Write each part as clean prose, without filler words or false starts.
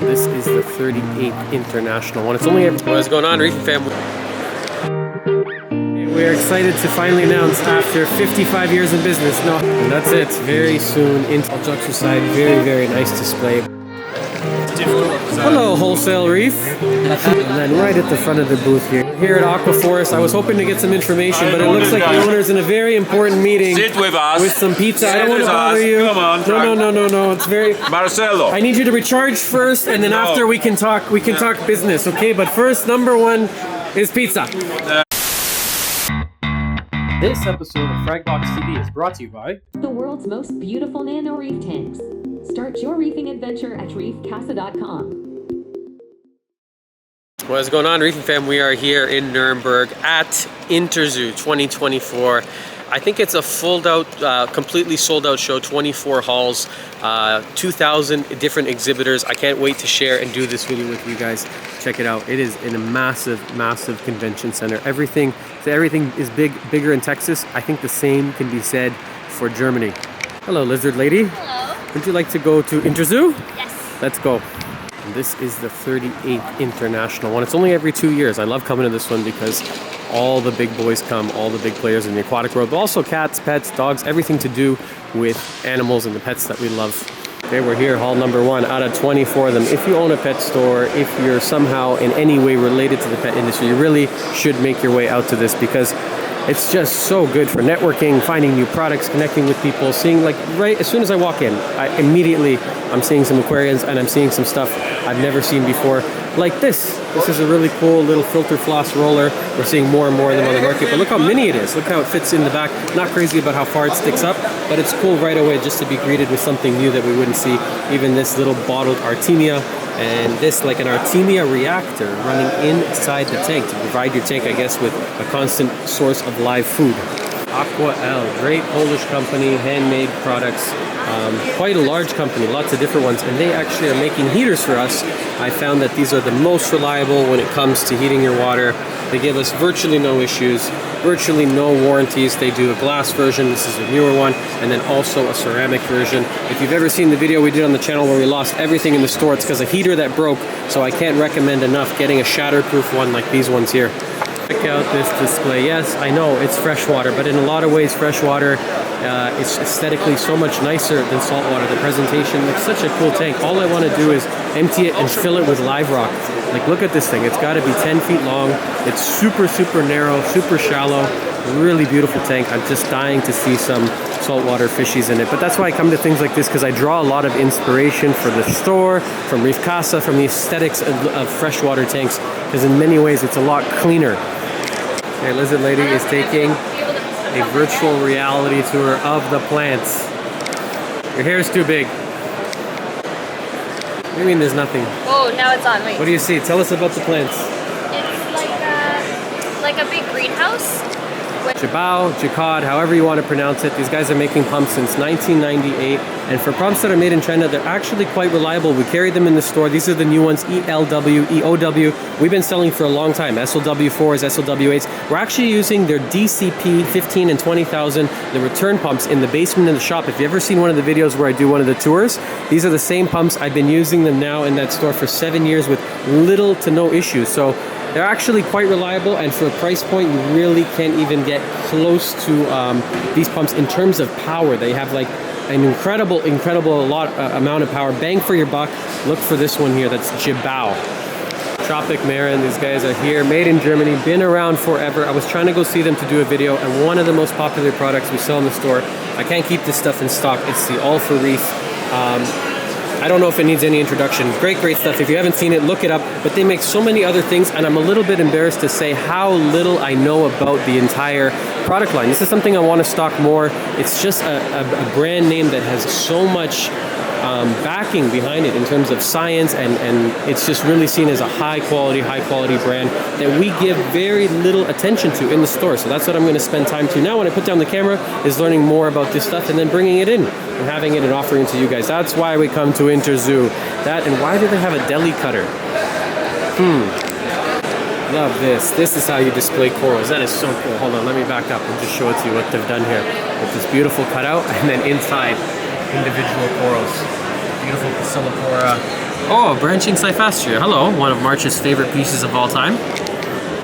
This is the 38th International one. It's only what's going on, Reef family? We're excited to finally announce after 55 years in business. No, and that's it. Very soon, all jokes aside, very, very nice display. Hello, Wholesale Reef. And then right at the front of the booth here at Aqua Forest, I was hoping to get some information, but it looks like the owner's in a very important meeting. Sit with us. With some pizza. I don't want to bother you. Come on. No. It's very... Marcelo. I need you to recharge first, and then after we can talk business, okay? But first, number one is pizza. This episode of Fragbox TV is brought to you by the world's most beautiful nano reef tanks. Start your reefing adventure at reefcasa.com. What's going on, Reef fam? We are here in Nuremberg at Interzoo 2024. I think it's a completely sold out show, 24 halls, 2,000 different exhibitors. I can't wait to share and do this video with you guys. Check it out. It is in a massive, massive convention center. Everything is bigger in Texas. I think the same can be said for Germany. Hello, lizard lady. Hello. Would you like to go to Interzoo? Yes. Let's go. And this is the 38th International one. It's only every 2 years. I love coming to this one because all the big boys come, all the big players in the aquatic world, but also cats, pets, dogs, everything to do with animals and the pets that we love. Okay, we're here, hall number 1 out of 24 of them. If you own a pet store, if you're somehow in any way related to the pet industry, you really should make your way out to this because it's just so good for networking, finding new products, connecting with people, seeing right as soon as I walk in, I'm seeing some aquariums and I'm seeing some stuff I've never seen before. Like this. This is a really cool little filter floss roller. We're seeing more and more of them on the market, but look how mini it is. Look how it fits in the back. Not crazy about how far it sticks up, but it's cool right away just to be greeted with something new that we wouldn't see. Even this little bottled Artemia, and this like an Artemia reactor running inside the tank to provide your tank, I guess, with a constant source of live food. Aqua L, great Polish company, handmade products. Quite a large company, lots of different ones, and they actually are making heaters for us. I found that these are the most reliable when it comes to heating your water. They give us virtually no issues, virtually no warranties. They do a glass version, this is a newer one, and then also a ceramic version. If you've ever seen the video we did on the channel where we lost everything in the store, it's because a heater that broke, so I can't recommend enough getting a shatterproof one like these ones here. Check out this display. Yes, I know it's freshwater, but in a lot of ways freshwater is aesthetically so much nicer than saltwater. The presentation, it's such a cool tank. All I want to do is empty it and fill it with live rock. Like, look at this thing. It's got to be 10 feet long. It's super, super narrow, super shallow. Really beautiful tank. I'm just dying to see some saltwater fishies in it. But that's why I come to things like this, because I draw a lot of inspiration for the store, from Reef Casa, from the aesthetics of freshwater tanks, because in many ways it's a lot cleaner. Okay, Lizard Lady is taking a virtual reality tour of the plants. Your hair is too big. What do you mean there's nothing? Oh, now it's on. Wait. What do you see? Tell us about the plants. It's like a big greenhouse. Jabao, Jacquard, however you want to pronounce it. These guys are making pumps since 1998, and for pumps that are made in China, they're actually quite reliable. We carry them in the store. These are the new ones, ELW, EOW. We've been selling for a long time, SLW4s, SLW8s. We're actually using their DCP 15 and 20,000, the return pumps in the basement in the shop. If you've ever seen one of the videos where I do one of the tours, these are the same pumps. I've been using them now in that store for 7 years with little to no issues. So they're actually quite reliable, and for a price point, you really can't even get close to these pumps in terms of power. They have like an incredible amount of power. Bang for your buck. Look for this one here. That's Jabao. Tropic Marin. These guys are here, made in Germany, been around forever. I was trying to go see them to do a video, and one of the most popular products we sell in the store. I can't keep this stuff in stock. It's the All for Reef. I don't know if it needs any introduction. Great stuff. If you haven't seen it, look it up. But they make so many other things, and I'm a little bit embarrassed to say how little I know about the entire product line. This is something I want to stock more. It's just a brand name that has so much backing behind it in terms of science, and it's just really seen as a high quality brand that we give very little attention to in the store. So that's what I'm going to spend time to now when I put down the camera, is learning more about this stuff and then bringing it in and having it and offering it to you guys. That's why we come to Interzoo. That, and why do they have a deli cutter? Love this. This is how you display corals. That is so cool. Hold on, let me back up and just show it to you what they've done here with this beautiful cutout, and then inside individual corals. Beautiful Bacillopora, Oh, branching cyphastria. Hello, one of March's favorite pieces of all time.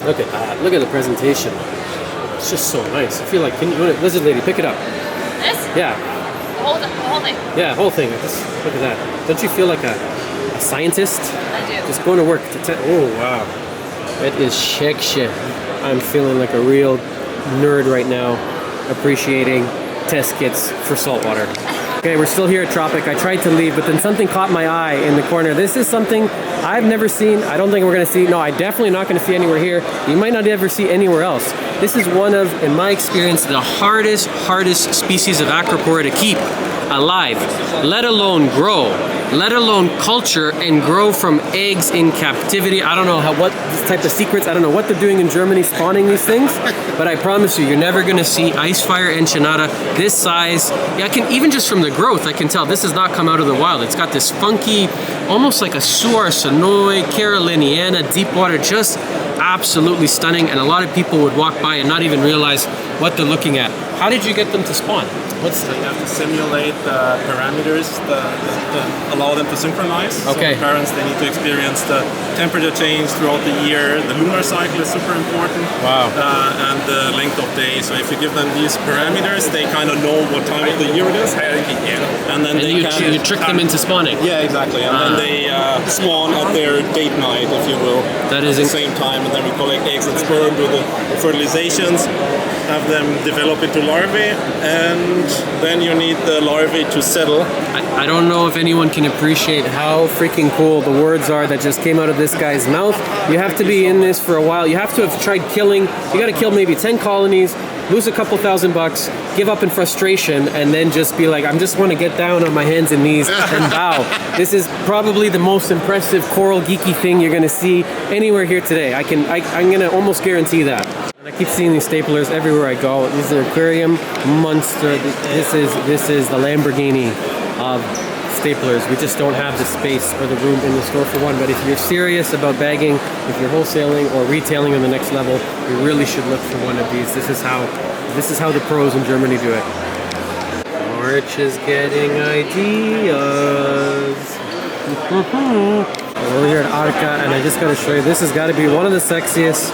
Look at that. Look at the presentation. It's just so nice. I feel like, Lizard Lady, pick it up. This? Yeah. The whole thing. Yeah, whole thing. Just look at that. Don't you feel like a scientist? I do. Just going to work to oh, wow. It is shit. I'm feeling like a real nerd right now, appreciating test kits for saltwater. Okay, we're still here at Tropic. I tried to leave, but then something caught my eye in the corner. This is something I've never seen. I don't think we're gonna see, no, I definitely not gonna see anywhere here. You might not ever see anywhere else. This is one of, in my experience, the hardest species of acropora to keep alive, let alone grow, let alone culture and grow from eggs in captivity. I don't know what type of secrets, I don't know what they're doing in Germany spawning these things, but I promise you, you're never gonna see Icefire Ensenada this size. Yeah, I can, even just from the growth, I can tell this has not come out of the wild. It's got this funky, almost like a Suarsonoid, Caroliniana, deep water, just absolutely stunning, and a lot of people would walk by and not even realize what they're looking at. How did you get them to spawn? So you have to simulate the parameters that allow them to synchronize. Okay. So the parents, they need to experience the temperature change throughout the year. The lunar cycle is super important. Wow. And the length of day. So if you give them these parameters, they kind of know what time of the year it is. And then you trick them into spawning. Yeah, exactly. And then they spawn at their date night, if you will. That is at the same time. And then we collect eggs and sperm, do the fertilizations, have them develop into larvae, and then you need the larvae to settle. I don't know if anyone can appreciate how freaking cool the words are that just came out of this guy's mouth. You have to be in this for a while. You have to have tried killing. You got to kill maybe 10 colonies, lose a couple $1,000, give up in frustration, and then just be like, I just want to get down on my hands and knees and bow. This is probably the most impressive coral geeky thing you're going to see anywhere here today. I'm going to almost guarantee that. I keep seeing these staplers everywhere I go. This is an aquarium monster. This is the Lamborghini of staplers. We just don't have the space or the room in the store for one. But if you're serious about bagging, if you're wholesaling or retailing on the next level, you really should look for one of these. This is how the pros in Germany do it. March is getting ideas. We're here at Arca, and I just got to show you, this has got to be one of the sexiest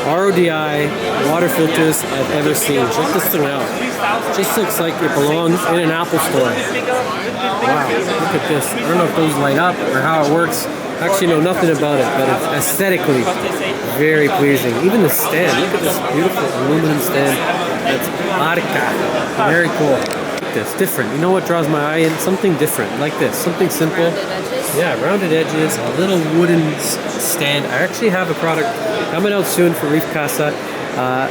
RODI water filters I've ever seen. Check this thing out. It just looks like it belongs in an Apple store. Wow, look at this. I don't know if those light up or how it works. Actually know nothing about it, but it's aesthetically very pleasing. Even the stand, look at this beautiful aluminum stand. That's Arca. Very cool. This different. You know what draws my eye in? Something different, like this. Something simple. Yeah, rounded edges, a little wooden stand. I actually have a product coming out soon for Reef Casa.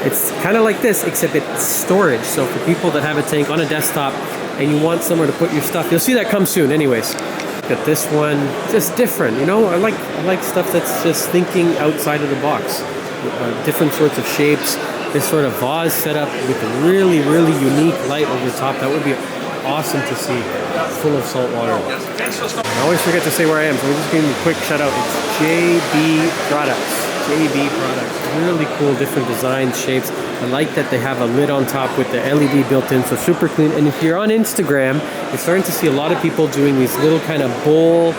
It's kind of like this, except it's storage. So for people that have a tank on a desktop and you want somewhere to put your stuff, you'll see that come soon. Anyways, look at this one, just different. You know, I like stuff that's just thinking outside of the box. Different sorts of shapes. This sort of vase setup with a really unique light over the top. That would be awesome to see, full of salt water. I always forget to say where I am, so we're just giving you a quick shout out. It's JB Products. JB Products. Really cool, different designs, shapes. I like that they have a lid on top with the LED built in, so super clean. And if you're on Instagram, you're starting to see a lot of people doing these little kind of bowl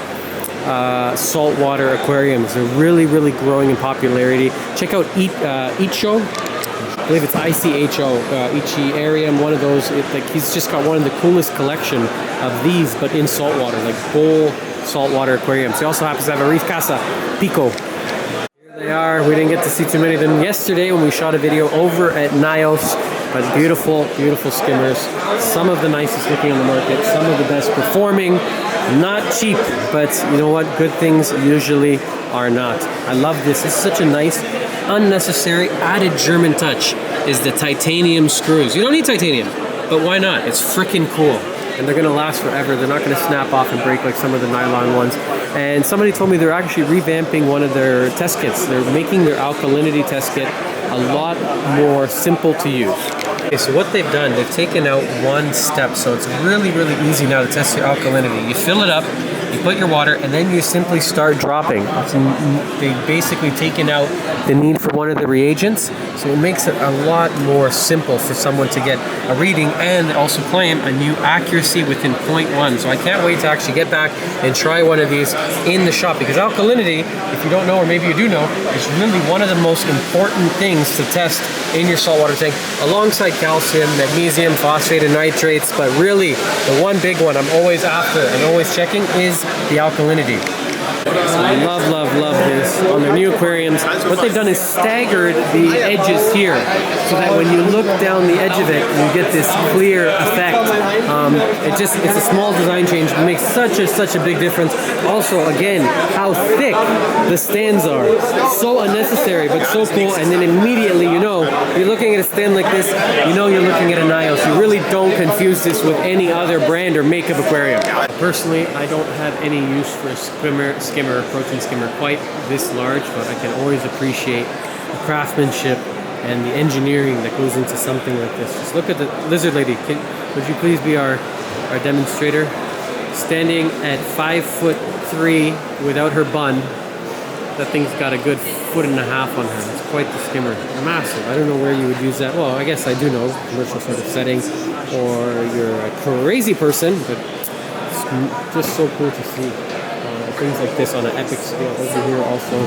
saltwater aquariums. They're really growing in popularity. Check out Icho. I believe it's ICHO, Ichiarium, one of those. He's just got one of the coolest collection of these, but in saltwater, like bowl saltwater aquariums. He also happens to have a Reef Casa Pico. Here they are. We didn't get to see too many of them yesterday when we shot a video over at Nios, but beautiful skimmers. Some of the nicest looking on the market, some of the best performing. Not cheap, but you know what? Good things usually are not. I love this. It's such a nice, unnecessary, added German touch is the titanium screws. You don't need titanium, but why not? It's freaking cool. And they're gonna last forever. They're not gonna snap off and break like some of the nylon ones. And somebody told me they're actually revamping one of their test kits. They're making their alkalinity test kit a lot more simple to use. Okay, so what they've done, they've taken out one step, so it's really easy now to test your alkalinity. You fill it up, You put your water, and then you simply start dropping. They've basically taken out the need for one of the reagents, so it makes it a lot more simple for someone to get a reading, and they also claim a new accuracy within 0.1. So I can't wait to actually get back and try one of these in the shop, because alkalinity, if you don't know, or maybe you do know, is really one of the most important things to test in your saltwater tank, alongside calcium, magnesium, phosphate, and nitrates. But really, the one big one I'm always after and always checking is the alkalinity. I love this. On their new aquariums, what they've done is staggered the edges here, so that when you look down the edge of it, you get this clear effect. It's a small design change, but it makes such a big difference. Also, again, how thick the stands are. So unnecessary, but so cool. And then immediately, you know, you're looking at a stand like this, you know you're looking at a Nios. You really don't confuse this with any other brand or make of aquarium. Personally, I don't have any use for a skimmer, protein skimmer quite this large, but I can always appreciate the craftsmanship and the engineering that goes into something like this. Just look at the lizard lady. Would you please be our demonstrator? Standing at 5'3" without her bun. That thing's got a good 1.5 feet on her. It's quite the skimmer. Massive. I don't know where you would use that. Well, I guess I do know, commercial sort of setting, or you're a crazy person, but it's just so cool to see. Things like this on an epic scale. Over here also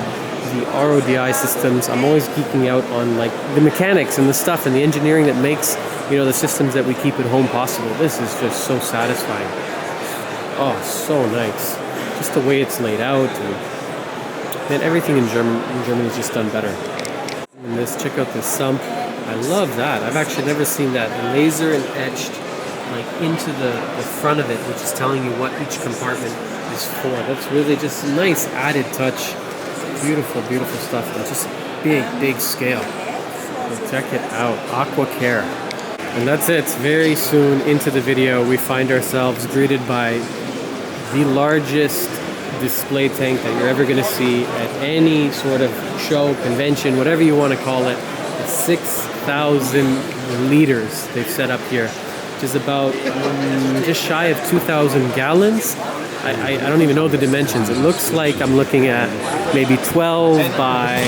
the RODI systems. I'm always geeking out on like the mechanics and the stuff and the engineering that makes, you know, the systems that we keep at home possible. This is just so satisfying. Oh, so nice. Just the way it's laid out, and everything in Germany is just done better. And this, check out this sump. I love that. I've actually never seen that laser and etched like into the front of it, which is telling you what each compartment is for. That's really just a nice added touch. Beautiful stuff, and just big scale. So check it out, Aqua Care. And that's it. Very soon into the video, we find ourselves greeted by the largest display tank that you're ever going to see at any sort of show, convention, whatever you want to call it. It's 6,000 liters they've set up here, which is about just shy of 2,000 gallons. I don't even know the dimensions. It looks like I'm looking at maybe 12 by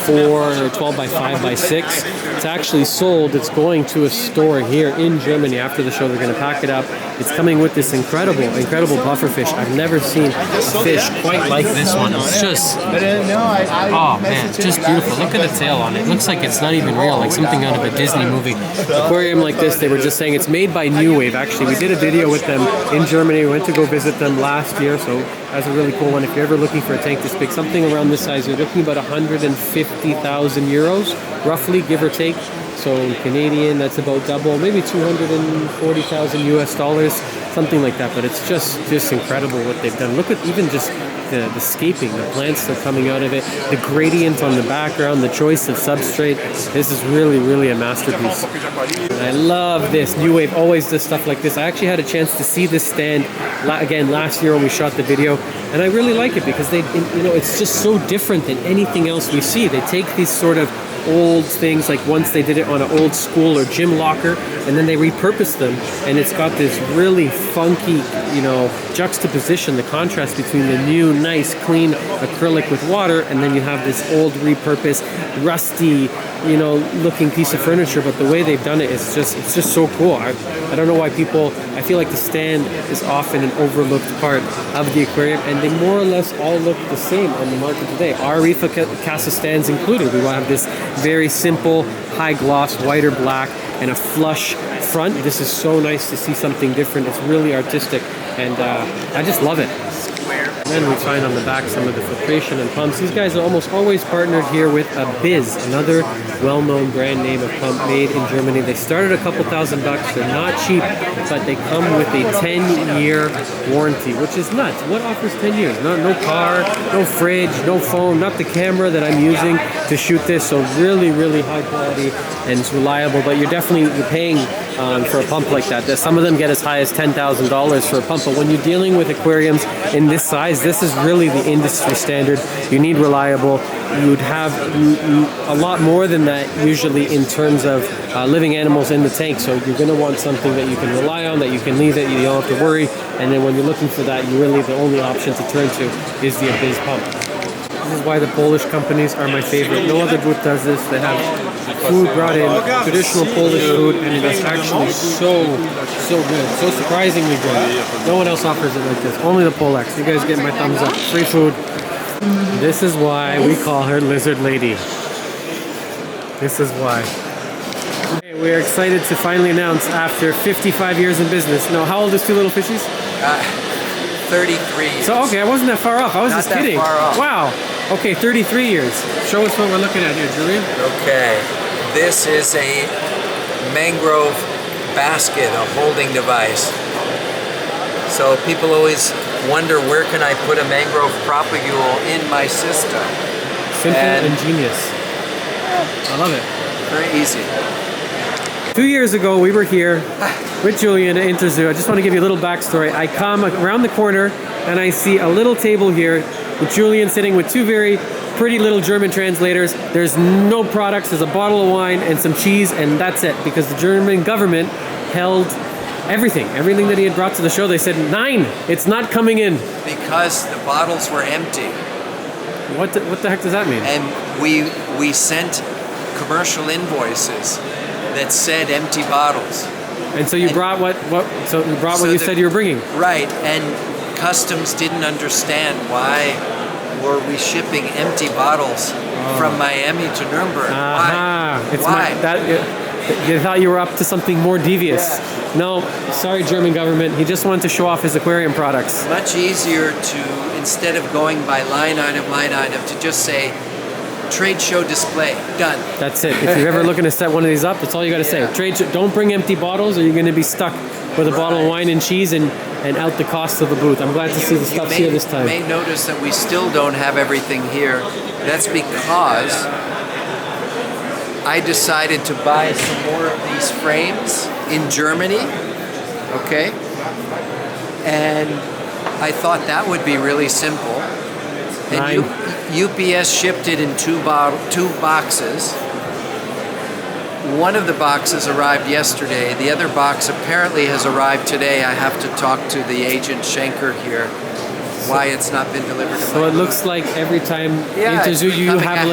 4 or 12 by 5 by 6. It's actually sold. It's going to a store here in Germany after the show. They're going to pack it up. It's coming with this incredible pufferfish. I've never seen a fish quite like this one. It's just, oh man, just beautiful. Look at the tail on it. It looks like it's not even real, like something out of a Disney movie. Aquarium like this, they were just saying it's made by New Wave. Actually, we did a video with them in Germany. We went to go visit them last year, so that's a really cool one. If you're ever looking for a tank this big, something around this size, you're looking about 150,000 euros, roughly, give or take. So in Canadian, that's about double, maybe 240,000 US dollars, something like that. But it's just incredible what they've done. Look at even just the scaping, the plants that are coming out of it, the gradient on the background, the choice of substrate. This is really a masterpiece. And I love this. New Wave always does stuff like this. I actually had a chance to see this stand again last year when we shot the video, and I really like it because it's just so different than anything else we see. They take these sort of old things, like once they did it on an old school or gym locker, and then they repurposed them, and it's got this really funky, juxtaposition, the contrast between the new, nice, clean acrylic with water, and then you have this old repurposed, rusty, looking piece of furniture. But the way they've done it is it's just so cool. I don't know why I feel like the stand is often an overlooked part of the aquarium, and they more or less all look the same on the market today. Our Reef Casa stands included. We will have this very simple, high gloss, white or black, and a flush front. This is so nice to see something different. It's really artistic, and I just love it. And then we find on the back some of the filtration and pumps. These guys are almost always partnered here with Biz, another well-known brand name of pump made in Germany. They started a couple $1,000. They're not cheap, but they come with a 10-year warranty, which is nuts. What offers 10 years? No car, no fridge, no phone, not the camera that I'm using to shoot this. So really high quality, and it's reliable, but you're paying for a pump like that. Some of them get as high as $10,000 for a pump, but when you're dealing with aquariums in this size, this is really the industry standard. You need reliable. You'd have a lot more than that usually in terms of living animals in the tank, so you're going to want something that you can rely on, that you can leave it, you don't have to worry, and then when you're looking for that, you really, the only option to turn to is the Abyss pump. This is why the Polish companies are my favorite. No other booth does this. They have food brought in, traditional Polish food, and it is actually so good, so surprisingly good. No one else offers it like this, only the Polacks. You guys get my thumbs up. Free food. This is why we call her Lizard Lady. This is why. Okay, we're excited to finally announce after 55 years in business. No, how old is Two Little Fishies? 33 years. So, okay, I wasn't that far off. I was Not just that kidding. far off. Wow. Okay, 33 years. Show us what we're looking at here, Julian. Okay, this is a mangrove basket, a holding device. So people always wonder, where can I put a mangrove propagule in my system? Simple and genius. I love it. Very easy. 2 years ago, we were here with Julian at Interzoo. I just want to give you a little backstory. I come around the corner and I see a little table here with Julian sitting with two very pretty little German translators. There's no products. There's a bottle of wine and some cheese, and that's it, because the German government held everything that he had brought to the show. They said, "Nine, it's not coming in." Because the bottles were empty. What the heck does that mean? And we sent commercial invoices that said empty bottles. And so you brought what you said you were bringing. Right, and customs didn't understand why were we shipping empty bottles from Miami to Nuremberg. Why? You thought you were up to something more devious. Yeah. No, sorry, German government. He just wanted to show off his aquarium products. Much easier to, instead of going by line item, to just say, trade show display, done. That's it. If you're ever looking to set one of these up, that's all you got to say. Don't bring empty bottles, or you're going to be stuck with a bottle of wine and cheese and out the cost of the booth. I'm glad to see the stuff's here this time. You may notice that we still don't have everything here. That's because I decided to buy some more of these frames in Germany, okay? And I thought that would be really simple. And UPS shipped it in two boxes. One of the boxes arrived yesterday. The other box apparently has arrived today. I have to talk to the agent Schenker here why it's not been delivered. So it looks like every time Interzoo you have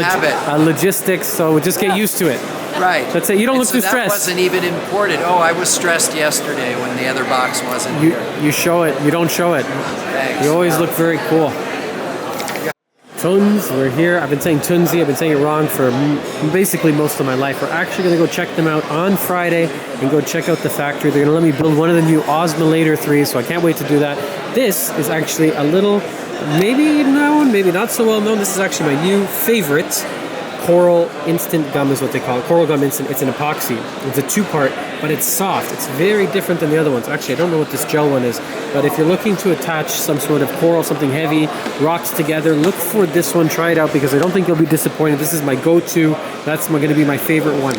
a logistics, so just get used to it. Right. That's it. You don't look too stressed. That wasn't even imported. Oh, I was stressed yesterday when the other box wasn't here. You show it. You don't show it. Thanks. You always look very cool. Tuns, we're here. I've been saying Tunzi. I've been saying it wrong for basically most of my life. We're actually going to go check them out on Friday and go check out the factory. They're going to let me build one of the new Osmolator 3s, so I can't wait to do that. This is actually a little, maybe known, maybe not so well known. This is actually my new favorite. Coral Instant Gum is what they call it. Coral Gum Instant. It's an epoxy. It's a two-part, but it's soft. It's very different than the other ones. Actually, I don't know what this gel one is, but if you're looking to attach some sort of coral, something heavy, rocks together, look for this one. Try it out, because I don't think you'll be disappointed. This is my go-to. That's going to be my favorite one.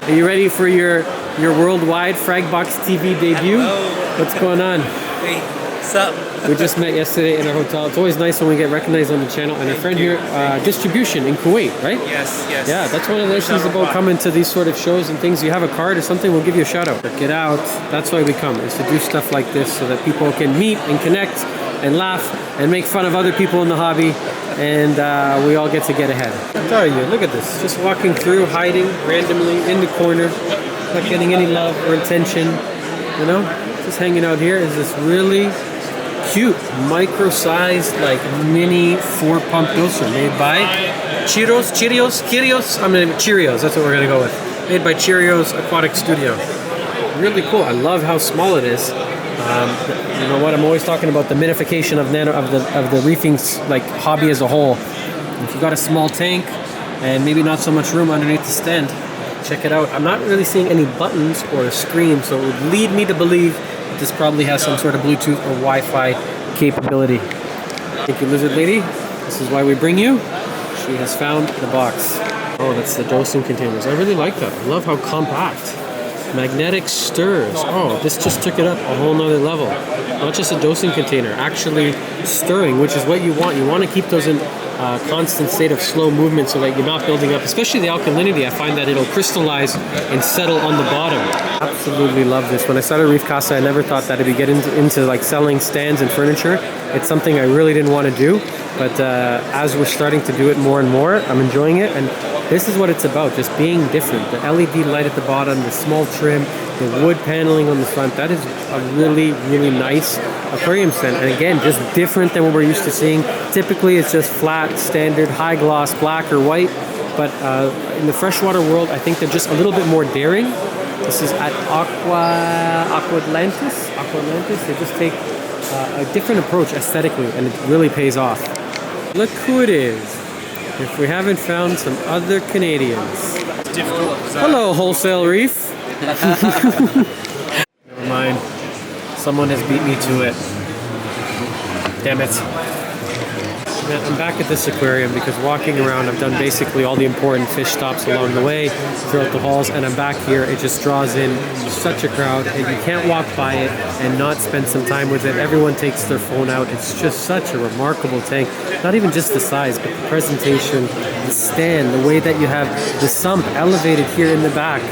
Are you ready for your worldwide Fragbox TV debut? Hello. What's going on? Hey, what's up? We just met yesterday in our hotel. It's always nice when we get recognized on the channel. And our friend here, distribution in Kuwait, right? Yes. Yeah, that's one of the nice things about coming to these sort of shows and things. You have a card or something, we'll give you a shout out. Check it out. That's why we come, is to do stuff like this so that people can meet and connect and laugh and make fun of other people in the hobby, and we all get to get ahead. How are you? Look at this. Just walking through, hiding randomly in the corner, not getting any love or attention, you know? Just hanging out here is this really cute, micro-sized, like mini 4-pump doser made by Cheerios. Cheerios, that's what we're gonna go with. Made by Cheerios Aquatic Studio. Really cool. I love how small it is. You know what? I'm always talking about the minification of the reefing like hobby as a whole. If you got a small tank and maybe not so much room underneath the stand, check it out. I'm not really seeing any buttons or a screen, so it would lead me to believe that this probably has some sort of Bluetooth or Wi-Fi capability. Thank you, Lizard Lady. This is why we bring you. She has found the box. Oh, that's the dosing containers. I really like that. I love how compact. Magnetic stirs. Oh, this just took it up a whole nother level. Not just a dosing container, actually stirring, which is what you want. You want to keep those in constant state of slow movement so that you're not building up, especially the alkalinity. I find that it'll crystallize and settle on the bottom. Absolutely love this. When I started Reef Casa, I never thought that I'd be getting into like selling stands and furniture. It's something I really didn't want to do, but as we're starting to do it more and more, I'm enjoying it. And this is what it's about, just being different. The LED light at the bottom, the small trim, the wood paneling on the front, that is a really, really nice aquarium stand. And again, just different than what we're used to seeing. Typically, it's just flat, standard, high gloss, black or white. But in the freshwater world, I think they're just a little bit more daring. This is at Aquatlantis. They just take a different approach aesthetically, and it really pays off. Look who it is. If we haven't found some other Canadians. Hello, Wholesale Reef. Never mind. Someone has beat me to it. Damn it. I'm back at this aquarium because walking around, I've done basically all the important fish stops along the way throughout the halls, and I'm back here. It just draws in such a crowd, and you can't walk by it and not spend some time with it. Everyone takes their phone out. It's just such a remarkable tank. Not even just the size, but the presentation, the stand, the way that you have the sump elevated here in the back.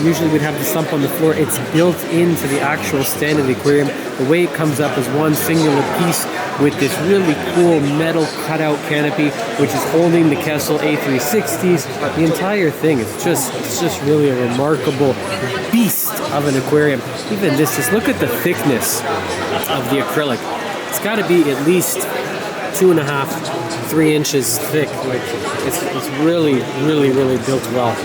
Usually we'd have the sump on the floor. It's built into the actual stand of the aquarium. The way it comes up is one singular piece with this really cool metal cutout canopy, which is holding the Kessel A360s. The entire thing is just really a remarkable beast of an aquarium. Even this, just look at the thickness of the acrylic. It's got to be at least 2.5, 3 inches thick. Like it's really, really, really built well.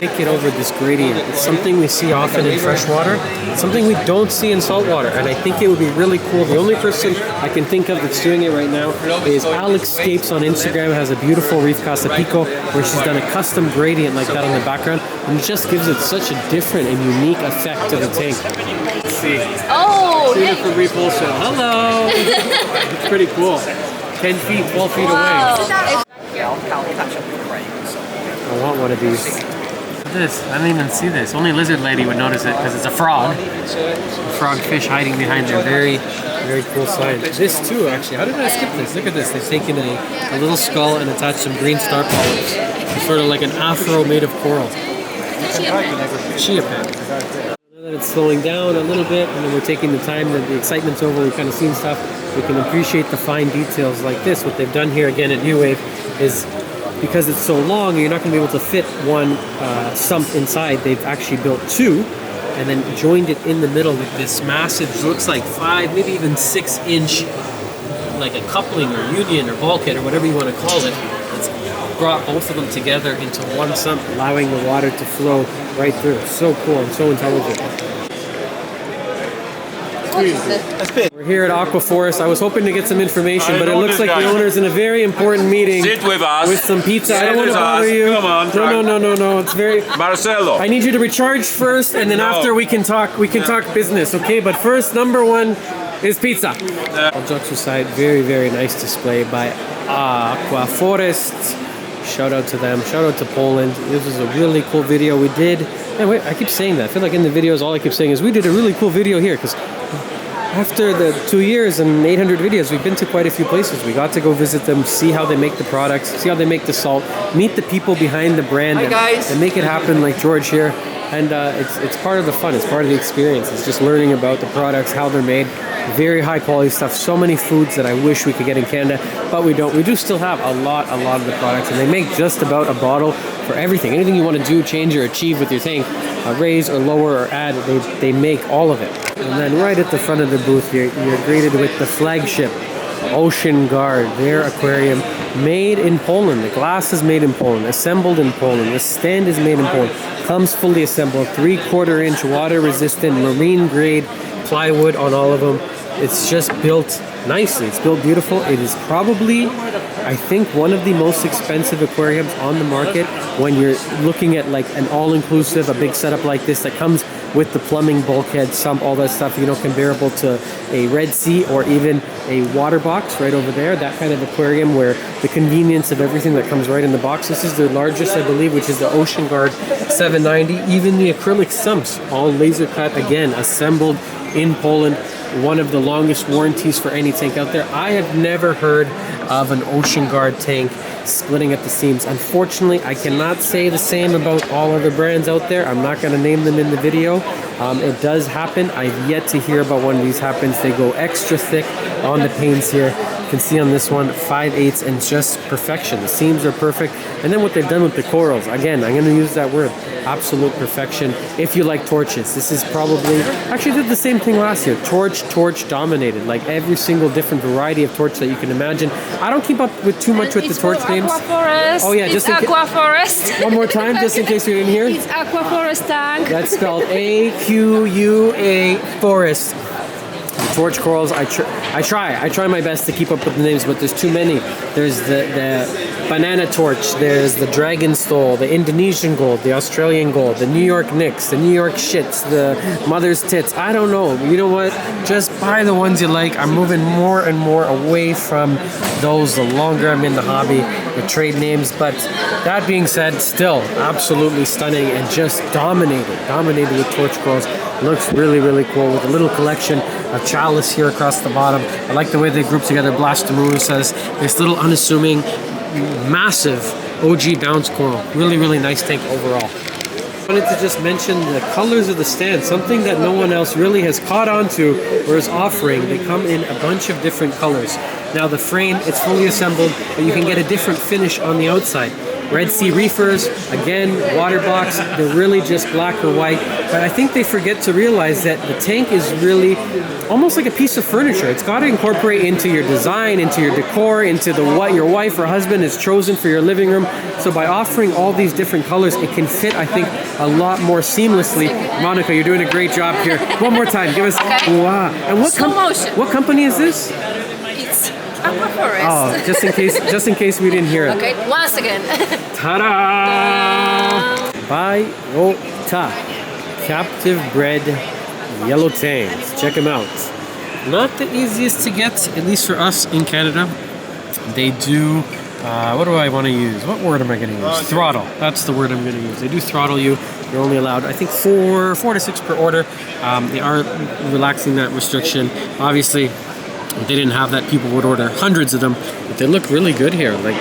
Take it over this gradient. It's something we see often in freshwater. It's something we don't see in saltwater, and I think it would be really cool. The only person I can think of that's doing it right now is Alex Scapes on Instagram. Has a beautiful Reef Casa Pico where she's done a custom gradient like that on the background, and it just gives it such a different and unique effect to the tank. Let's see. Oh, Tuna from Reef Wholesale. Hello. It's pretty cool. 10 feet, 12 feet away. I want one of these. This, I didn't even see this. Only Lizard Lady would notice it because it's a frog. A frog fish hiding behind there. Very, very cool sign. This too, actually. How did I skip this? Look at this. They've taken a little skull and attached some green star polyps. It's sort of like an afro made of coral. Chia pet. Now that it's slowing down a little bit, and then we're taking the time that the excitement's over, we've kind of seen stuff, we can appreciate the fine details like this. What they've done here again at New Wave is, because it's so long, you're not going to be able to fit one sump inside. They've actually built 2 and then joined it in the middle with this massive, looks like 5, maybe even 6 inch, like a coupling or union or bulkhead or whatever you want to call it. It's brought both of them together into one sump, allowing the water to flow right through. It's so cool and so intelligent. We're here at Aqua Forest. I was hoping to get some information, but it looks like the owner's in a very important meeting. Sit with us. With some pizza. I don't want to bother you. Come on. No. It's very... Marcelo. I need you to recharge first, and then after we can talk business, okay? But first, number 1 is pizza. All jokes aside, very, very nice display by Aqua Forest. Shout out to them. Shout out to Poland. This was a really cool video we did. And wait, I keep saying that. I feel like in the videos, all I keep saying is we did a really cool video here, because after the 2 years and 800 videos, we've been to quite a few places. We got to go visit them, see how they make the products, see how they make the salt, meet the people behind the brand, and make it happen like George here. And it's part of the fun. It's part of the experience. It's just learning about the products, how they're made. Very high quality stuff. So many foods that I wish we could get in Canada, but we don't. We do still have a lot of the products, and they make just about a bottle for everything. Anything you want to do, change, or achieve with your tank, raise or lower or add, they make all of it. And then right at the front of the booth here, you're greeted with the flagship Ocean Guard, their aquarium, made in Poland. The glass is made in Poland, assembled in Poland. The stand is made in Poland. Comes fully assembled, 3/4 inch water resistant, marine grade plywood on all of them. It's just built nicely. It's built beautiful. It is probably, I think, one of the most expensive aquariums on the market when you're looking at like an all-inclusive, a big setup like this that comes with the plumbing, bulkhead, sump, all that stuff, you know, comparable to a Red Sea or even a water box right over there. That kind of aquarium where the convenience of everything that comes right in the box. This is the largest, I believe, which is the Ocean Guard 790. Even the acrylic sumps, all laser cut, again, assembled in Poland. One of the longest warranties for any tank out there. I have never heard of an Ocean Guard tank splitting at the seams. Unfortunately, I cannot say the same about all other brands out there. I'm not going to name them in the video. It does happen. I've yet to hear about one of these happens. They go extra thick on the panes here. You can see on this one 5/8 and just perfection. The seams are perfect. And then what they've done with the corals, again, I'm going to use that word, absolute perfection. If you like torches, this is probably, actually did the same thing last year. Torch dominated, like every single different variety of torch that you can imagine. I don't keep up with too much with the torch names. Aqua Forest. Oh yeah, it's just in Aqua Forest. one more time, just in case you didn't hear. It's Aqua Forest tank. That's spelled A-Q-U-A Forest. The torch corals, I try my best to keep up with the names, but there's too many. There's the banana torch, there's the dragon stole, the Indonesian gold, the Australian gold, the New York Nicks, the New York shits, the mother's tits. I don't know. You know what? Just buy the ones you like. I'm moving more and more away from those the longer I'm in the hobby, the trade names. But that being said, still absolutely stunning and just dominated with torch corals. Looks really, really cool with a little collection of chalice here across the bottom. I like the way they group together Blastomusas, this little unassuming, massive OG bounce coral. Really, really nice tank overall. I wanted to just mention the colors of the stand, something that no one else really has caught on to or is offering. They come in a bunch of different colors. Now the frame, it's fully assembled, but you can get a different finish on the outside. Red Sea Reefers, again, water box, they're really just black or white. But I think they forget to realize that the tank is really almost like a piece of furniture. It's got to incorporate into your design, into your decor, into what your wife or husband has chosen for your living room. So by offering all these different colors, it can fit, I think, a lot more seamlessly. Monica, you're doing a great job here. One more time, give us, okay. Wow. And what company is this? Aqua Forest. Oh, just in case we didn't hear it. Okay, once again. Ta-da! Biota captive bred yellow tangs. Check them out. Not the easiest to get, at least for us in Canada. They do, what do I want to use? What word am I going to use? Throttle. That's the word I'm going to use. They do throttle you. You're only allowed, I think, four to six per order. They are relaxing that restriction. Obviously, if they didn't have that, people would order hundreds of them. But they look really good here, like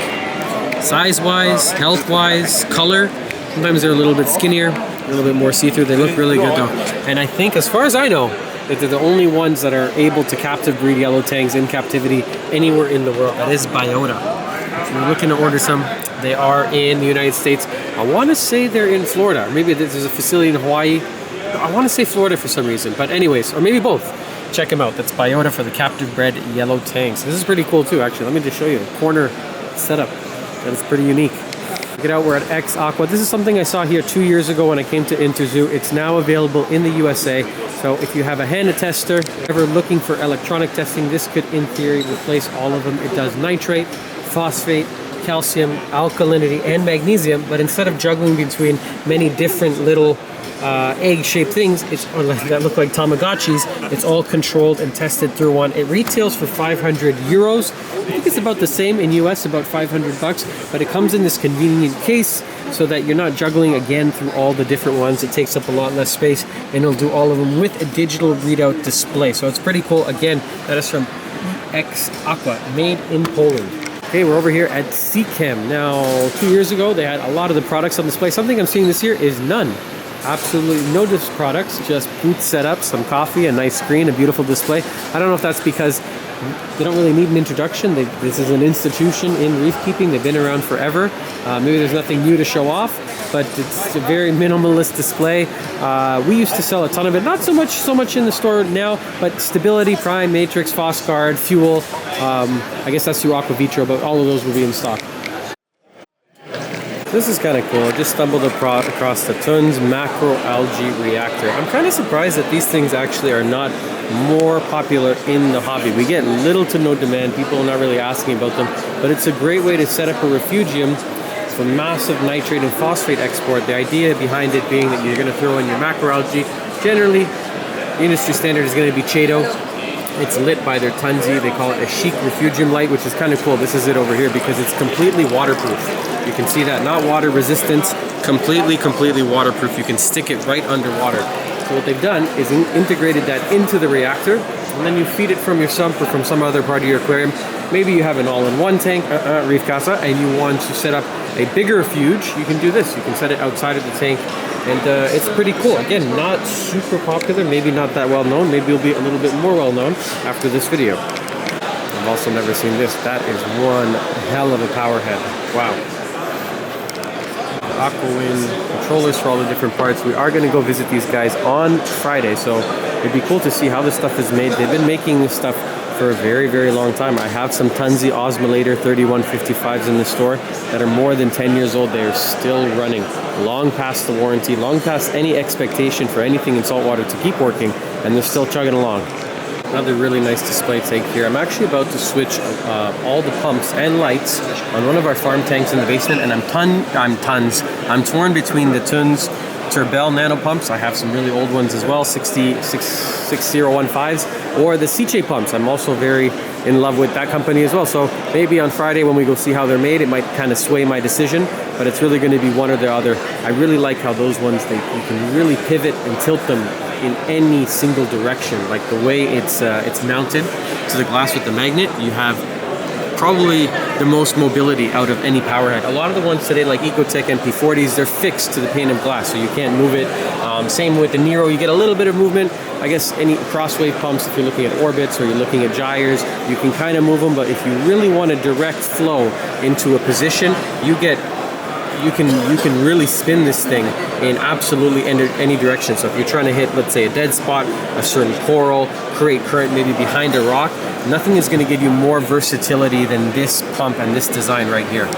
size-wise, health-wise, color. Sometimes they're a little bit skinnier, a little bit more see-through. They look really good though. And I think, as far as I know, that they're the only ones that are able to captive breed yellow tangs in captivity anywhere in the world. That is Biota. If you're looking to order some, they are in the United States. I want to say they're in Florida. Maybe there's a facility in Hawaii. I want to say Florida for some reason, but anyways, or maybe both. Check them out. That's Biota for the captive bred yellow tangs. This is pretty cool too, actually. Let me just show you the corner setup. That is pretty unique. Check it out, we're at X Aqua. This is something I saw here 2 years ago when I came to Interzoo. It's now available in the USA. So if you have a HANA tester, ever looking for electronic testing, this could in theory replace all of them. It does nitrate, phosphate, calcium, alkalinity, and magnesium, but instead of juggling between many different little egg-shaped things, that look like Tamagotchis, it's all controlled and tested through one. It retails for 500 euros. I think it's about the same in US, about 500 bucks, but it comes in this convenient case so that you're not juggling again through all the different ones. It takes up a lot less space, and it'll do all of them with a digital readout display. So it's pretty cool. Again, that is from X Aqua, made in Poland. Okay, we're over here at Seachem. Now, 2 years ago, they had a lot of the products on display. Something I'm seeing this year is none. Absolutely no products, just booth setup, some coffee, a nice screen, a beautiful display. I don't know if that's because they don't really need an introduction. This is an institution in reef keeping. They've been around forever. Maybe there's nothing new to show off, but it's a very minimalist display. We used to sell a ton of it, not so much in the store now, but Stability, Prime, Matrix, Fosguard, Fuel. I guess that's through Aqua Vitro, but all of those will be in stock. This is kind of cool. I just stumbled across the Tons macroalgae reactor. I'm kind of surprised that these things actually are not more popular in the hobby. We get little to no demand. People are not really asking about them, but it's a great way to set up a refugium for massive nitrate and phosphate export. The idea behind it being that you're going to throw in your macroalgae. Generally, the industry standard is going to be Chaeto. It's lit by their Tunzi. They call it a chic refugium light, which is kind of cool. This is it over here because it's completely waterproof. You can see that, not water resistant, completely waterproof. You can stick it right underwater. So what they've done is integrated that into the reactor, and then you feed it from your sump or from some other part of your aquarium. Maybe you have an all-in-one tank, Reef Casa, and you want to set up a bigger refuge. You can do this. You can set it outside of the tank, and it's pretty cool. Again, not super popular, maybe not that well known. Maybe it'll be a little bit more well known after this video. I've also never seen this. That is one hell of a power head. Wow. Aquawind controllers for all the different parts. We are going to go visit these guys on Friday, so it'd be cool to see how this stuff is made. They've been making this stuff for a very long time. I have some Tunzi Osmolator 3155s in the store that are more than 10 years old. They are still running, long past the warranty, long past any expectation for anything in saltwater to keep working, and they're still chugging along. Another really nice display tank here. I'm actually about to switch all the pumps and lights on one of our farm tanks in the basement, and I'm torn between the Tons Turbel nano pumps. I have some really old ones as well, 6015s, or the Siche pumps. I'm also very in love with that company as well. So maybe on Friday when we go see how they're made, it might kind of sway my decision, but it's really going to be one or the other. I really like how those ones, you can really pivot and tilt them in any single direction. Like the way it's mounted to the glass with the magnet, you have probably the most mobility out of any power head. A lot of the ones today, like Ecotech MP40s, they're fixed to the pane of glass, so you can't move it. Same with the Nero, you get a little bit of movement. I guess any crosswave pumps, if you're looking at orbits or you're looking at gyres, you can kind of move them, but if you really want a direct flow into a position, you can really spin this thing in absolutely any direction. So if you're trying to hit, let's say, a dead spot, a certain coral, create current maybe behind a rock, nothing is going to give you more versatility than this pump and this design right here.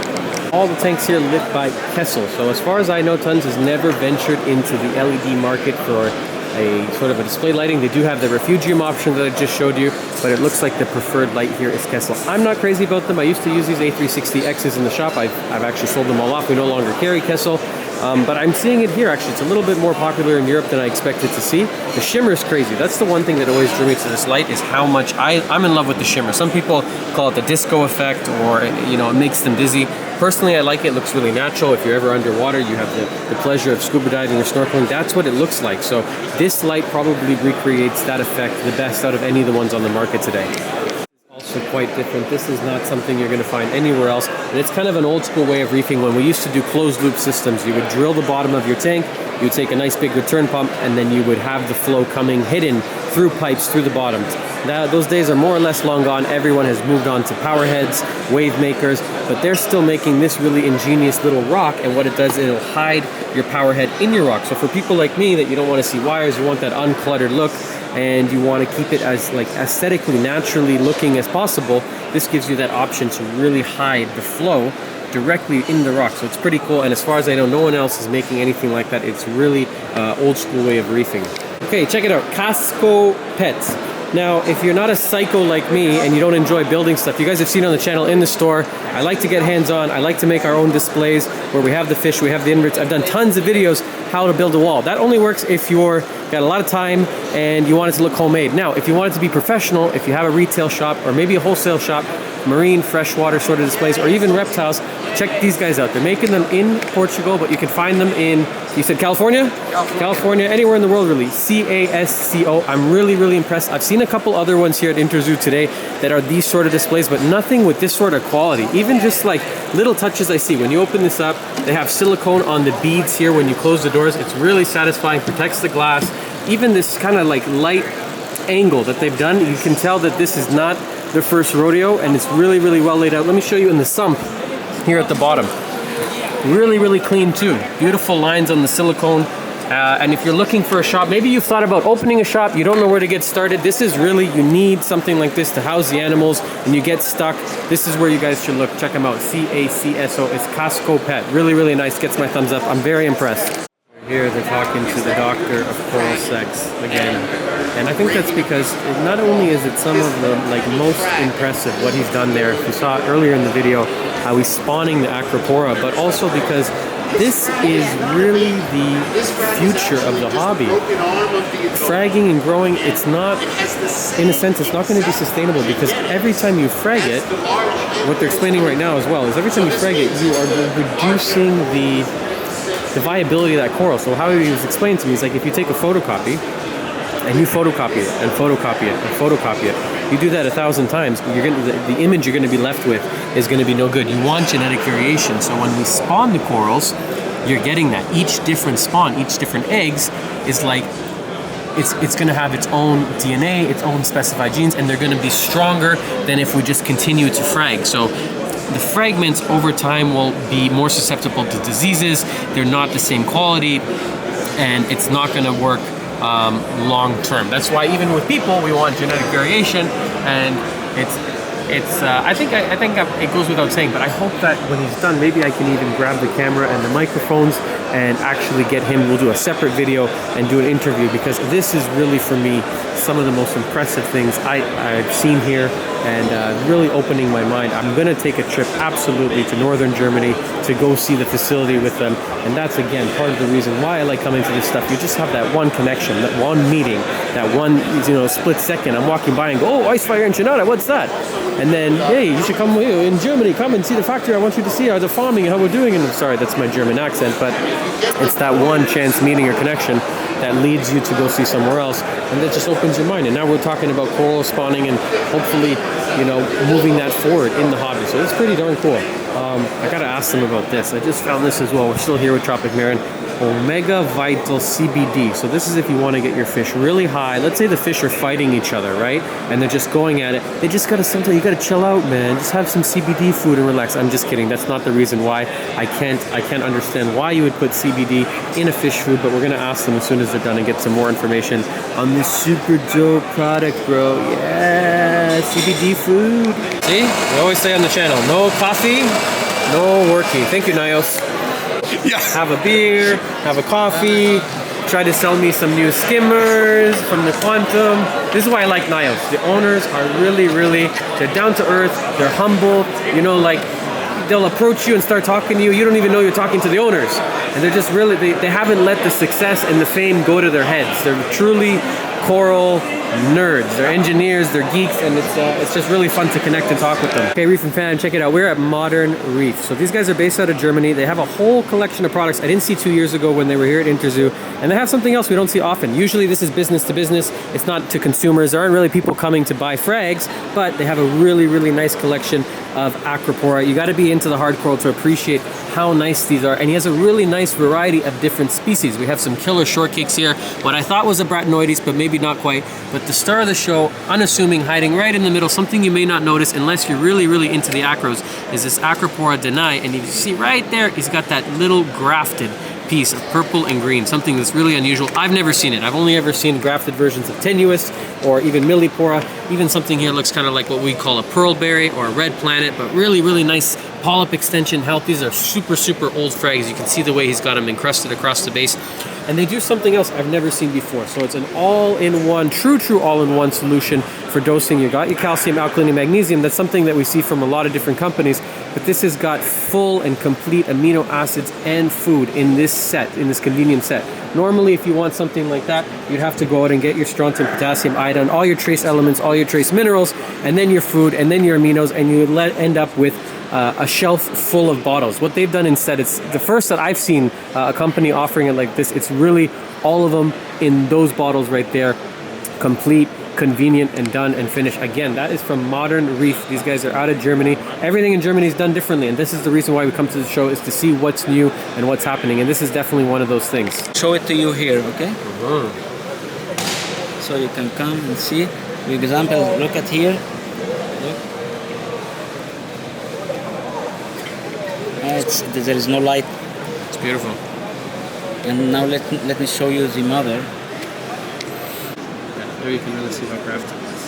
All the tanks here lit by Kessel. So as far as I know, Tons has never ventured into the LED market for a sort of a display lighting. They do have the refugium option that I just showed you, but it looks like the preferred light here is Kessel. I'm not crazy about them. I used to use these A360Xs in the shop. I've actually sold them all off. We no longer carry Kessel. But I'm seeing it here actually. It's a little bit more popular in Europe than I expected to see. The shimmer is crazy. That's the one thing that always drew me to this light, is how much I'm in love with the shimmer. Some people call it the disco effect, or it makes them dizzy. Personally, I like it. It looks really natural. If you're ever underwater, you have the pleasure of scuba diving or snorkeling. That's what it looks like. So this light probably recreates that effect the best out of any of the ones on the market today. Also quite different. This is not something you're going to find anywhere else, and it's kind of an old school way of reefing. When we used to do closed loop systems, you would drill the bottom of your tank, you would take a nice big return pump, and then you would have the flow coming hidden through pipes through the bottom. Those days are more or less long gone. Everyone has moved on to power heads, wave makers, but they're still making this really ingenious little rock, and what it does, it'll hide your power head in your rock. So for people like me that you don't want to see wires, you want that uncluttered look, and you want to keep it as aesthetically naturally looking as possible, this gives you that option to really hide the flow directly in the rock. So it's pretty cool, and as far as I know, no one else is making anything like that. It's really old school way of reefing. Okay, check it out, Casco Pets. Now, if you're not a psycho like me and you don't enjoy building stuff, you guys have seen on the channel in the store, I like to get hands-on. I like to make our own displays where we have the fish, we have the inverts. I've done tons of videos how to build a wall. That only works if you're got a lot of time and you want it to look homemade. Now, if you want it to be professional, if you have a retail shop or maybe a wholesale shop, marine, freshwater sort of displays, or even reptiles, check these guys out. They're making them in Portugal, but you can find them in, you said California? California, anywhere in the world really. CASCO. I'm really impressed. I've seen a couple other ones here at Interzoo today that are these sort of displays, but nothing with this sort of quality. Even just like little touches I see. When you open this up, they have silicone on the beads here when you close the doors. It's really satisfying, protects the glass. Even this kind of like light angle that they've done, you can tell that this is not their first rodeo, and it's really well laid out. Let me show you in the sump here at the bottom. Really clean too. Beautiful lines on the silicone. And if you're looking for a shop, maybe you've thought about opening a shop, you don't know where to get started. This is really, you need something like this to house the animals and you get stuck. This is where you guys should look. Check them out. CACSO. It's Casco Pet. Really, really nice. Gets my thumbs up. I'm very impressed. Here they're talking to the doctor of coral sex again. And I think that's because not only is it some of the most impressive what he's done there. You saw earlier in the video how he's spawning the acropora, but also because this is really the future of the hobby. Fragging and growing, it's not, in a sense, it's not going to be sustainable because every time you frag it, what they're explaining right now as well, is every time you frag it, you are reducing the viability of that coral. So how he was explaining to me is like if you take a photocopy and you photocopy it and photocopy it and photocopy it, you do that 1,000 times, you're gonna, the image you're going to be left with is going to be no good. You want genetic variation. So when we spawn the corals, you're getting that. Each different spawn, each different eggs is like, it's going to have its own DNA, its own specified genes, and they're going to be stronger than if we just continue to frag. So the fragments over time will be more susceptible to diseases. They're not the same quality, and it's not going to work long term. That's why even with people, we want genetic variation, and I think it goes without saying, but I hope that when he's done, maybe I can even grab the camera and the microphones and actually get him, we'll do a separate video and do an interview, because this is really, for me, some of the most impressive things I've seen here, and really opening my mind. I'm going to take a trip absolutely to northern Germany to go see the facility with them, and that's again part of the reason why I like coming to this stuff. You just have that one connection, that one meeting, that one split second. I'm walking by and go, oh, ice fire enchilada, what's that? And then, hey, you should come in Germany, come and see the factory. I want you to see the farming and how we're doing. And I'm sorry, that's my German accent, but it's that one chance meeting or connection that leads you to go see somewhere else, and that just opens your mind. And now we're talking about coral spawning and hopefully, moving that forward in the hobby. So it's pretty darn cool. I gotta ask them about this. I just found this as well. We're still here with Tropic Marin. Omega Vital CBD. So this is if you want to get your fish really high. Let's say the fish are fighting each other, right? And they're just going at it. They just gotta, sometimes you gotta chill out, man. Just have some CBD food and relax. I'm just kidding. That's not the reason why. I can't understand why you would put CBD in a fish food, but we're gonna ask them as soon as they're done and get some more information on this super dope product, bro. Yeah, CBD food. See, we always say on the channel, no coffee, no working. Thank you, Nios. Yeah. Have a beer, have a coffee, try to sell me some new skimmers from the Quantum. This is why I like Nios. The owners are really, they're down to earth, they're humble, they'll approach you and start talking to you. You don't even know you're talking to the owners. And they're just really, they haven't let the success and the fame go to their heads. They're truly coral nerds. They're engineers, they're geeks, and it's just really fun to connect and talk with them. Okay, Reef and fan, check it out. We're at Modern Reef. So these guys are based out of Germany. They have a whole collection of products I didn't see 2 years ago when they were here at Interzoo, and they have something else we don't see often. Usually this is business to business. It's not to consumers. There aren't really people coming to buy frags, but they have a really nice collection of acropora. You got to be into the hard coral to appreciate how nice these are, and he has a really nice variety of different species. We have some killer shortcakes here, what I thought was a Brachynoides, but maybe not quite. But the star of the show, unassuming, hiding right in the middle, something you may not notice unless you're really into the acros, is this Acropora denai, and you see right there, he's got that little grafted piece of purple and green, something that's really unusual. I've never seen it. I've only ever seen grafted versions of tenuis or even millipora. Even something here looks kind of like what we call a pearlberry or a red planet, but really nice polyp extension health. These are super old frags. You can see the way he's got them encrusted across the base. And they do something else I've never seen before. So it's an all-in-one, true all-in-one solution for dosing. You got your calcium, alkalinity, magnesium. That's something that we see from a lot of different companies. But this has got full and complete amino acids and food in this set, in this convenient set. Normally, if you want something like that, you'd have to go out and get your strontium, potassium, iodine, all your trace elements, all your trace minerals, and then your food, and then your aminos, and you would end up with a shelf full of bottles. What they've done instead, it's the first that I've seen a company offering it like this. It's really all of them in those bottles right there, complete, convenient, and done and finished. Again, that is from Modern Reef. These guys are out of Germany. Everything in Germany is done differently, and this is the reason why we come to the show, is to see what's new and what's happening, and this is definitely one of those things. Show it to you here, okay? So you can come and see. For example, look at here. Look. There is no light. It's beautiful. And now let me show you the mother. There you can really see how crafted it is.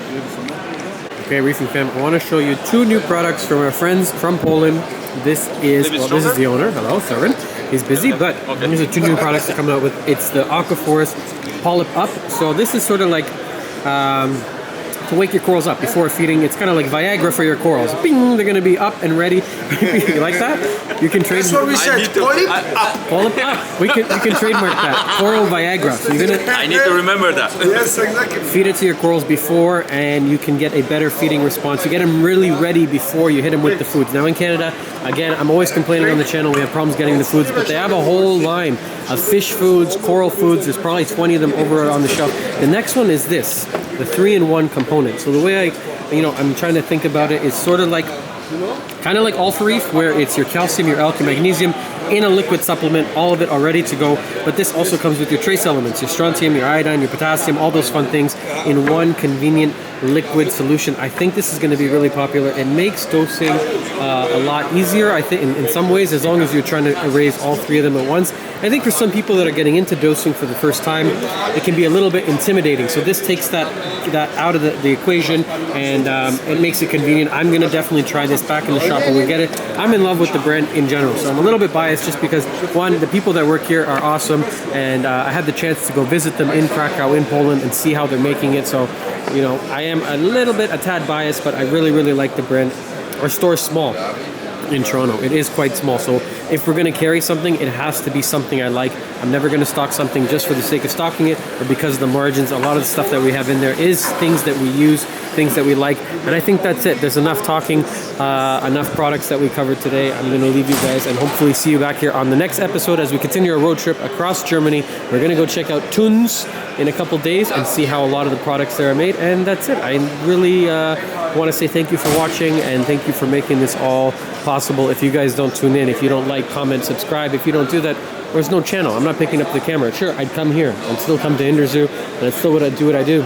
Beautiful. Okay, Reefing fam, I want to show you 2 new products from our friends from Poland. This is the owner. Hello, Søren. He's busy, but these are 2 new products they're coming out with. It's the Aqua Forest Polyp Up. So this is sort of like to wake your corals up before feeding. It's kind of like Viagra for your corals. Bing, they're going to be up and ready. You like that? You can trade. That's what we said. Polyp up. Polyp up. We can trademark that. Coral Viagra. So you're gonna I need to remember that. Yes, exactly. feed it to your corals before, and you can get a better feeding response. You get them really ready before you hit them with the foods. Now in Canada, again, I'm always complaining on the channel, we have problems getting the foods, but they have a whole line of fish foods, coral foods. There's probably 20 of them over on the shelf. The next one is this, the 3-in-1 component. So the way I'm trying to think about it is sort of like, kind of like All for Reef, where it's your calcium, your alk, your magnesium in a liquid supplement, all of it all ready to go. But this also comes with your trace elements, your strontium, your iodine, your potassium, all those fun things in one convenient liquid solution. I think this is going to be really popular. It makes dosing a lot easier, I think, in some ways, as long as you're trying to raise all 3 of them at once. I think for some people that are getting into dosing for the first time, it can be a little bit intimidating. So this takes that out of the equation, and it makes it convenient. I'm going to definitely try this back in the shop when we get it. I'm in love with the brand in general, so I'm a little bit biased just because, one, the people that work here are awesome, and I had the chance to go visit them in Krakow, in Poland, and see how they're making it. So, I am a tad biased, but I really, really like the brand. Our store's small in Toronto. It is quite small, so if we're going to carry something, it has to be something I like. I'm never going to stock something just for the sake of stocking it or because of the margins. A lot of the stuff that we have in there is things that we use, things that we like, and I think that's it. There's enough talking, enough products that we covered today. I'm going to leave you guys and hopefully see you back here on the next episode as we continue our road trip across Germany. We're going to go check out Thun's in a couple days and see how a lot of the products there are made, and that's it. I really want to say thank you for watching, and thank you for making this all possible. If you guys don't tune in, if you don't like, comment, subscribe, if you don't do that, there's no channel. I'm not picking up the camera. Sure, I'd come here and still come to Interzoo, and I still would do what I do.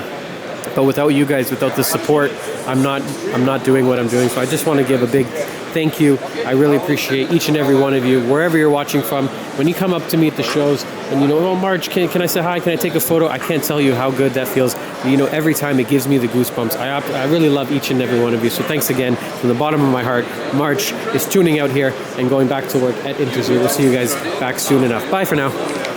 But without you guys, without the support, I'm not doing what I'm doing. So I just want to give a big thank you. I really appreciate each and every one of you, wherever you're watching from. When you come up to me at the shows and oh, Marge, can I say hi? Can I take a photo? I can't tell you how good that feels. Every time it gives me the goosebumps. I really love each and every one of you. So thanks again from the bottom of my heart. March is tuning out here and going back to work at Interzoo. We'll see you guys back soon enough. Bye for now.